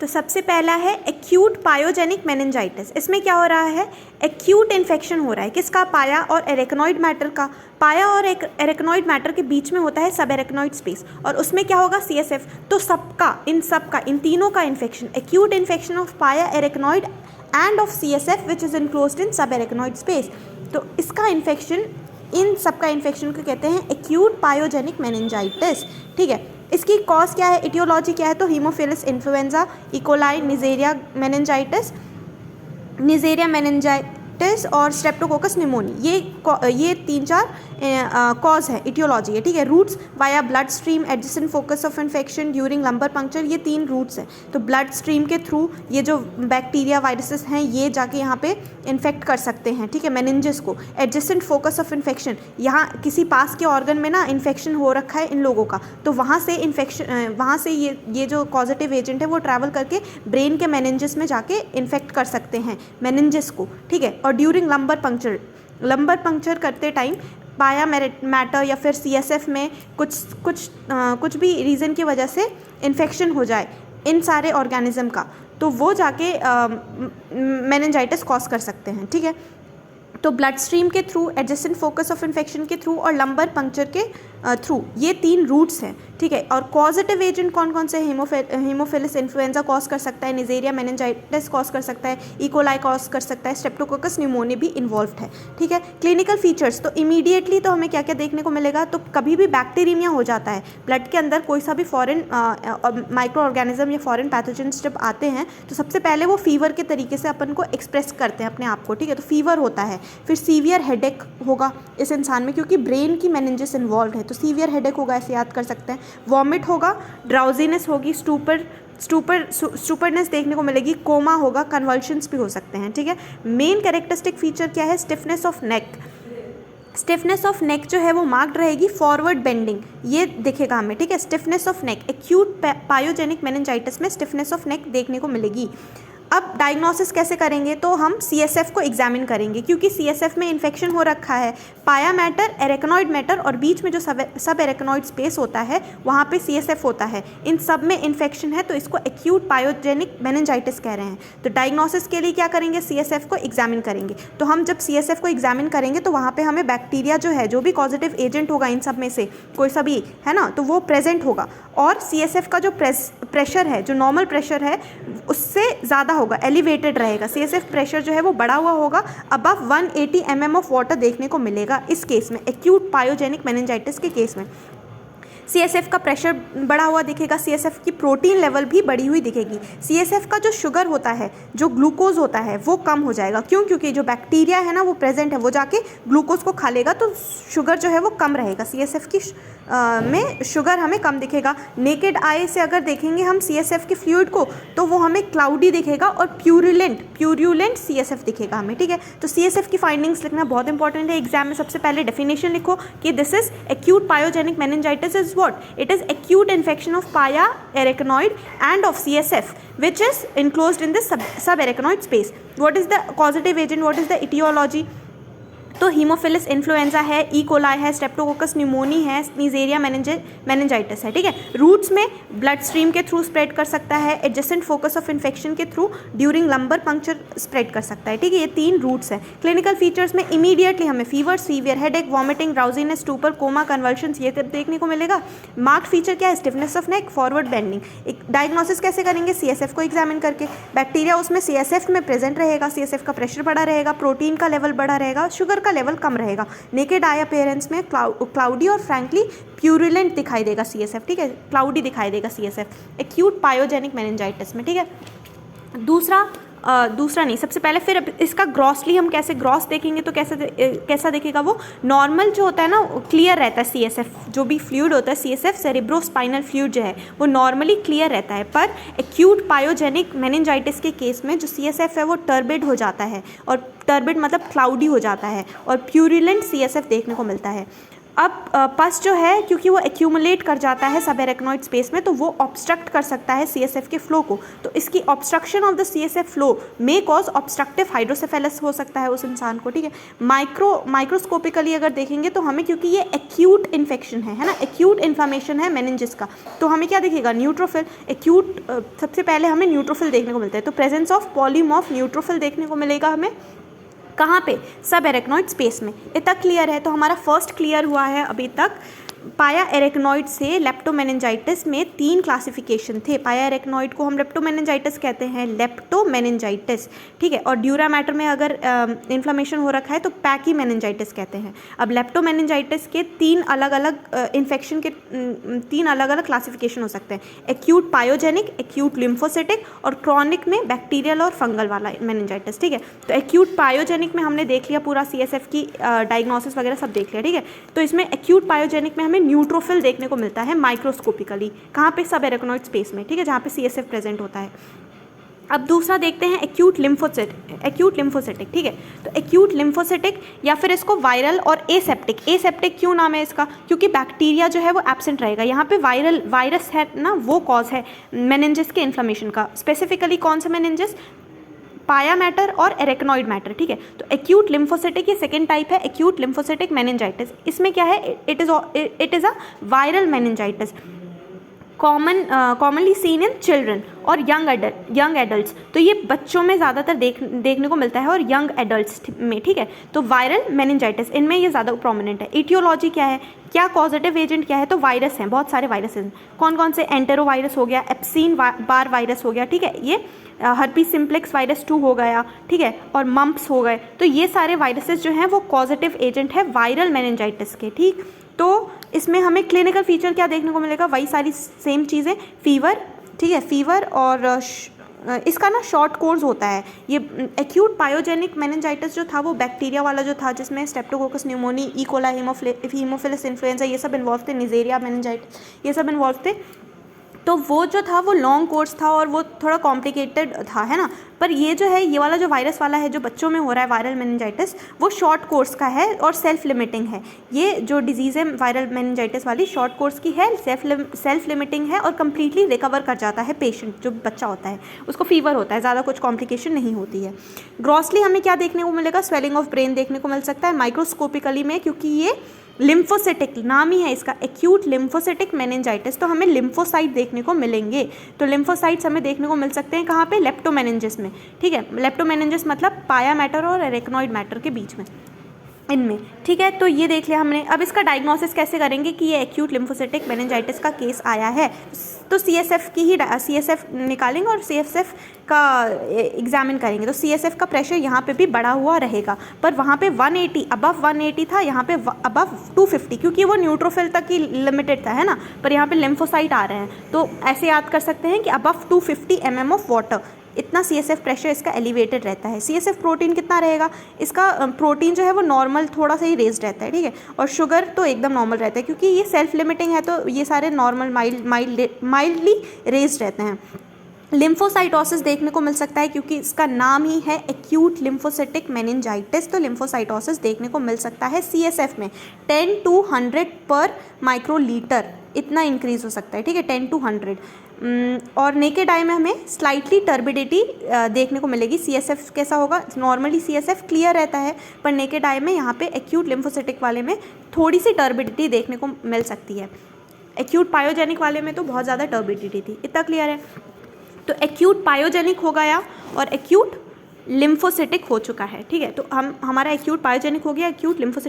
तो सबसे पहला है एक्यूट पायोजेनिक मेनिंजाइटिस। इसमें क्या हो रहा है, एक्यूट इन्फेक्शन हो रहा है किसका, पाया और एरेक्नॉइड मैटर का। पाया और एरेक्नॉइड मैटर के बीच में होता है सब एरेक्नॉइड स्पेस, और उसमें क्या होगा, CSF। तो इन तीनों का infection, acute infection of pia, arachnoid and of CSF which is enclosed इन सब एरेक्नॉइड स्पेस। तो इसका इन्फेक्शन, इन सब का इन्फेक्शन को कहते हैं एक्यूट पायोजेनिक मेनिंजाइटिस। ठीक है, इसकी कॉज क्या है, इटियोलॉजी क्या है, तो Haemophilus influenzae, E coli, Neisseria meningitidis और स्ट्रेप्टोकोकस निमोनी, ये 3-4 कॉज है, इटियोलॉजी है। ठीक है, routes via blood stream, adjacent focus of infection during lumbar puncture, ये 3 रूट्स हैं। तो ब्लड स्ट्रीम के थ्रू ये जो बैक्टीरिया वायरसेस हैं ये जाके यहाँ पे इन्फेक्ट कर सकते हैं। ठीक है, मेनिंजेस को। एडजेसेंट फोकस ऑफ इन्फेक्शन, यहाँ किसी पास के ऑर्गन में ना इन्फेक्शन हो रखा है इन लोगों का, तो वहाँ से ये जो पॉजिटिव एजेंट है वो ट्रैवल करके ब्रेन के मेनिंजेस में जाके इन्फेक्ट कर सकते हैं मेनिंजेस को। ठीक है, और ड्यूरिंग लंबर पंक्चर करते टाइम पाया मैटर या फिर CSF में कुछ भी रीज़न की वजह से इन्फेक्शन हो जाए इन सारे ऑर्गेनिज्म का, तो वो जाके मेनिंजाइटिस कॉज कर सकते हैं। ठीक है, तो ब्लड स्ट्रीम के through, adjacent focus of infection के थ्रू और लंबर पंक्चर के थ्रू, ये 3 रूट्स हैं। ठीक है, और पॉजिटिव एजेंट कौन कौन से, हीमोफिलस इन्फ्लुएंजा कॉज कर सकता है, निजेरिया मेनिंजाइटिस कॉज कर सकता है, इकोलाई कॉज कर सकता है, स्ट्रेप्टोकोकस निमोनिया भी इन्वॉल्व है। ठीक है, क्लिनिकल फीचर्स, तो इमीडिएटली तो हमें क्या क्या देखने को मिलेगा, तो कभी भी बैक्टीरियमिया हो जाता है ब्लड के अंदर, कोई सा भी फॉरेन माइक्रो ऑर्गेनिज्म या फॉरेन पैथोजेंस जब आते हैं तो सबसे पहले वो फीवर के तरीके से अपन को एक्सप्रेस करते हैं अपने आप को। ठीक है, तो फीवर होता है, फिर सीवियर हेडेक होगा इस इंसान में क्योंकि ब्रेन की मेनिंजेस इन्वॉल्व है, तो सीवियर हेडेक होगा, ऐसे याद कर सकते हैं। वॉमिट होगा, ड्राउजीनेस होगी, स्टूपरनेस देखने को मिलेगी, कोमा होगा, कन्वल्शंस भी हो सकते हैं। ठीक है, मेन कैरेक्टरिस्टिक फीचर क्या है, स्टिफनेस ऑफ नेक जो है वो मार्क्ड रहेगी, फॉरवर्ड बेंडिंग ये दिखेगा हमें। ठीक है, stiffness of neck, acute pyogenic meningitis में स्टिफनेस ऑफ नेक देखने को मिलेगी। अब डायग्नोसिस कैसे करेंगे, तो हम CSF को एग्जामिन करेंगे क्योंकि CSF में इन्फेक्शन हो रखा है, पाया मैटर, एरेक्नॉइड मैटर और बीच में जो सब एरेक्नॉइड स्पेस होता है वहाँ पे CSF होता है, इन सब में इन्फेक्शन है, तो इसको एक्यूट पायोजेनिक मेनिंजाइटिस कह रहे हैं। तो डायग्नोसिस के लिए क्या करेंगे, CSF को एग्जामिन करेंगे। तो हम जब CSF को एग्जामिन करेंगे तो वहाँ पर हमें बैक्टीरिया जो है, जो भी पॉजिटिव एजेंट होगा इन सब में से कोई सा भी है ना, तो वो प्रेजेंट होगा, और CSF का जो प्रेशर है, जो नॉर्मल प्रेशर है उससे ज़्यादा होगा, एलिवेटेड रहेगा। CSF प्रेशर जो है वो बढ़ा हुआ होगा, अबव 180 mm ऑफ वाटर देखने को मिलेगा इस केस में, एक्यूट पायोजेनिक मेनिंजाइटिस के केस में। CSF का प्रेशर बढ़ा हुआ दिखेगा, CSF की प्रोटीन लेवल भी बढ़ी हुई दिखेगी। CSF का जो शुगर होता है, जो ग्लूकोज होता है वो कम हो जाएगा, क्यों, क्योंकि जो बैक्टीरिया है ना वो प्रेजेंट है, वो जाके ग्लूकोज को खा लेगा, तो शुगर जो है वो कम रहेगा। CSF की में शुगर हमें कम दिखेगा। नेकेड आई से अगर देखेंगे हम CSF के फ्लूइड को तो वो हमें क्लाउडी दिखेगा और प्यूरुलेंट CSF दिखेगा हमें। ठीक है, तो CSF की फाइंडिंग्स लिखना बहुत इंपॉर्टेंट है एग्जाम में। सबसे पहले डेफिनेशन लिखो कि this is acute pyogenic meningitis is what, it is acute infection of pia, arachnoid and of CSF which is enclosed in the subarachnoid space. What is the causative agent, what is the etiology? तो Haemophilus influenzae है, E coli है, Streptococcus pneumoniae है, Neisseria meningitidis है। ठीक है, routes में blood stream के through spread कर सकता है, एडजेसेंट फोकस ऑफ इन्फेक्शन के through during lumbar puncture spread कर सकता है। ठीक है, ये 3 रूट्स हैं। क्लिनिकल फीचर्स में इमीडिएटली हमें fever, severe headache, vomiting, drowsiness, stupor, coma, convulsions ये सब देखने को मिलेगा। मार्क्ड फीचर क्या है, stiffness of neck, forward bending. एक डायग्नोसिस कैसे करेंगे, CSF को एग्जामिन करके, बैक्टीरिया उसमें CSF में प्रेजेंट रहेगा, CSF का प्रेशर बढ़ा रहेगा, प्रोटीन का लेवल बढ़ा रहेगा, शुगर का लेवल कम रहेगा। नेकेड आई अपीयरेंस में क्लाउडी और फ्रैंकली प्यूरुलेंट दिखाई देगा CSF। ठीक है, क्लाउडी दिखाई देगा CSF एक्यूट पायोजेनिक मेनिंजाइटिस में। ठीक है, दूसरा नहीं, सबसे पहले फिर इसका ग्रॉसली हम कैसे ग्रॉस देखेंगे, तो कैसा देखेगा वो, नॉर्मल जो होता है ना क्लियर रहता है CSF, जो भी फ्लूइड होता है CSF सेरेब्रोस्पाइनल फ्लूइड जो है वो नॉर्मली क्लियर रहता है, पर एक्यूट पायोजेनिक मेनिंजाइटिस के केस में जो CSF है वो टर्बिड हो जाता है, और टर्बिड मतलब क्लाउडी हो जाता है, और प्यूरुलेंट CSF देखने को मिलता है। अब पस जो है क्योंकि वो एक्यूमुलेट कर जाता है सब एरेक्नॉइड स्पेस में, तो वो ऑब्स्ट्रक्ट कर सकता है CSF के फ्लो को। तो इसकी obstruction of the CSF flow may cause obstructive hydrocephalus हो सकता है उस इंसान को, ठीक है। माइक्रोस्कोपिकली अगर देखेंगे तो हमें, क्योंकि ये एक्यूट इन्फेक्शन है ना, एक्यूट इन्फ्लामेशन है मेनिंजिस का, तो हमें क्या दिखेगा, न्यूट्रोफिल। एक्यूट सबसे पहले हमें न्यूट्रोफिल देखने को मिलता है, तो प्रेजेंस ऑफ पॉलीमॉर्फ न्यूट्रोफिल देखने को मिलेगा हमें कहाँ पे, सब एरेक्नॉइड स्पेस में। इतना क्लियर है। तो हमारा फर्स्ट क्लियर हुआ है अभी तक। पाया एरेक्नॉइड से लेप्टोमेनिंजाइटिस में 3 क्लासिफिकेशन थे। पाया एरेक्नॉइड को हम लेप्टोमेनिंजाइटिस कहते हैं, लेप्टोमेनिंजाइटिस, ठीक है। और ड्यूरा मैटर में अगर इन्फ्लेमेशन हो रखा है तो पैकीमेनिंजाइटिस कहते हैं। अब लेप्टोमेनिंजाइटिस के 3 अलग अलग इन्फेक्शन के 3 अलग अलग क्लासिफिकेशन हो सकते हैं, एक्यूट पायोजेनिक, एक्यूट लिम्फोसिटिक और क्रॉनिक में बैक्टीरियल और फंगल वाला मेनिंजाइटिस, ठीक है। तो एक्यूट पायोजेनिक में हमने देख लिया पूरा CSF की डायग्नोसिस वगैरह सब देख लिया, ठीक है। तो इसमें एक्यूट पायोजेनिक में हमें न्यूट्रोफिल देखने को मिलता है माइक्रोस्कोपिकली, कहाँ पे, सब एरेक्नॉइड स्पेस में, ठीक है, जहाँ पे CSF प्रेजेंट होता है। अब दूसरा देखते हैं एक्यूट लिम्फोसिटिक, ठीक है। तो एक्यूट लिम्फोसिटिक या फिर इसको वायरल और एसेप्टिक क्यों नाम है इसका, क्योंकि बैक्टीरिया जो है वो एब्सेंट रहेगा। यहाँ पे वायरस है ना, वो कॉज है मेनिंजिस के इन्फ्लेमेशन का। स्पेसिफिकली कौन सा मेनिंजिस, पाया मैटर और एरेक्नॉइड मैटर, ठीक है। तो एक्यूट लिम्फोसिटिक ये सेकेंड टाइप है, एक्यूट लिम्फोसिटिक मेनिंजाइटिस। इसमें क्या है, it is a viral meningitis commonly seen in children और यंग एडल्ट्स। तो ये बच्चों में ज़्यादातर देखने को मिलता है और यंग एडल्ट्स में, ठीक है। तो वायरल मेनिंजाइटिस इनमें ये ज़्यादा प्रोमिनेंट है। इटियोलॉजी क्या है, क्या कॉजेटिव एजेंट क्या है, तो वायरस हैं, बहुत सारे वायरस हैं। कौन कौन से, एंटेरोवायरस हो गया, एप्सिन बार वायरस हो गया, ठीक है, ये हर्पीस सिम्प्लेक्स वायरस 2 हो गया, ठीक है, और मम्प्स हो गए। तो ये सारे वायरसेस जो हैं वो कॉजेटिव एजेंट है वायरल मेनिंजाइटिस के, ठीक। तो इसमें हमें क्लिनिकल फीचर क्या देखने को मिलेगा, वही सारी सेम चीज़ें, फीवर, ठीक है, फीवर और इसका ना शॉर्ट कोर्स होता है। ये एक्यूट पायोजेनिक मेनिंजाइटिस जो था वो बैक्टीरिया वाला जो था, जिसमें streptococcus pneumoniae, E coli, Haemophilus influenza ये सब इन्वॉल्व थे, निजेरिया मेनिंजाइटिस ये सब इन्वॉल्व थे। तो वो जो था वो लॉन्ग कोर्स था और वो थोड़ा कॉम्प्लिकेटेड था, है ना। पर ये जो है, ये वाला जो वायरस वाला है जो बच्चों में हो रहा है वायरल मेनिंजाइटिस, वो शॉर्ट कोर्स का है और सेल्फ लिमिटिंग है। ये जो डिजीज़ है वायरल मेनिंजाइटिस वाली शॉर्ट कोर्स की है, सेल्फ लिमिटिंग है और कम्प्लीटली रिकवर कर जाता है पेशेंट, जो बच्चा होता है उसको फीवर होता है, ज़्यादा कुछ कॉम्प्लिकेशन नहीं होती है। ग्रॉसली हमें क्या देखने को मिलेगा, स्वेलिंग ऑफ ब्रेन देखने को मिल सकता है माइक्रोस्कोपिकली में, क्योंकि ये लिम्फोसिटिक नाम ही है इसका, एक्यूट लिम्फोसिटिक मेनिंजाइटिस। तो हमें लिम्फोसाइट देखने को मिलेंगे। तो लिम्फोसाइट्स हमें देखने को मिल सकते हैं कहाँ पे, लेप्टोमेनिंजिस में, ठीक है। लेप्टोमेनिंजिस मतलब पाया मैटर और एरेक्नॉइड मैटर के बीच में, इनमें, ठीक है। तो ये देख लिया हमने। अब इसका डायग्नोसिस कैसे करेंगे कि ये एक्यूट लिम्फोसिटिक मेनिंजाइटिस का केस आया है, तो CSF निकालेंगे और CSF का एग्जामिन करेंगे। तो CSF का प्रेशर यहाँ पे भी बढ़ा हुआ रहेगा, पर वहाँ पे 180 अबव 180 था, यहाँ पे अबव 250, क्योंकि वो न्यूट्रोफिल तक ही लिमिटेड था, है ना। पर यहाँ पे लिम्फोसाइट आ रहे हैं, तो ऐसे याद कर सकते हैं कि अबव 250 mm ऑफ वाटर, इतना CSF प्रेशर इसका एलिवेटेड रहता है। CSF प्रोटीन कितना रहेगा, इसका प्रोटीन जो है वो नॉर्मल थोड़ा सा ही रेज्ड रहता है, ठीक है। और शुगर तो एकदम नॉर्मल रहता है, क्योंकि ये सेल्फ लिमिटिंग है, तो ये सारे नॉर्मल माइल्डली रेज्ड रहते हैं। लिम्फोसाइटोसिस देखने को मिल सकता है, क्योंकि इसका नाम ही है एक्यूट लिम्फोसिटिक मेनिंजाइटिस। तो लिम्फोसाइटोसिस देखने को मिल सकता है CSF में 10 to 100 पर माइक्रोलीटर, इतना इंक्रीज हो सकता है, ठीक है, 10 to 100। और नेकेड आई में हमें स्लाइटली टर्बिडिटी देखने को मिलेगी। CSF कैसा होगा, नॉर्मली CSF क्लियर रहता है, पर नेकेड आई में यहाँ पे एक्यूट लिम्फोसिटिक वाले में थोड़ी सी टर्बिडिटी देखने को मिल सकती है। एक्यूट पायोजेनिक वाले में तो बहुत ज़्यादा टर्बिडिटी थी, इतना क्लियर है। तो एक्यूट पायोजेनिक हो गया और एक्यूट लिम्फोसिटिक हो चुका है, ठीक है। तो हमारा एक्यूट पायोजेनिक हो गया, एक्यूट लिम्फोसिटिक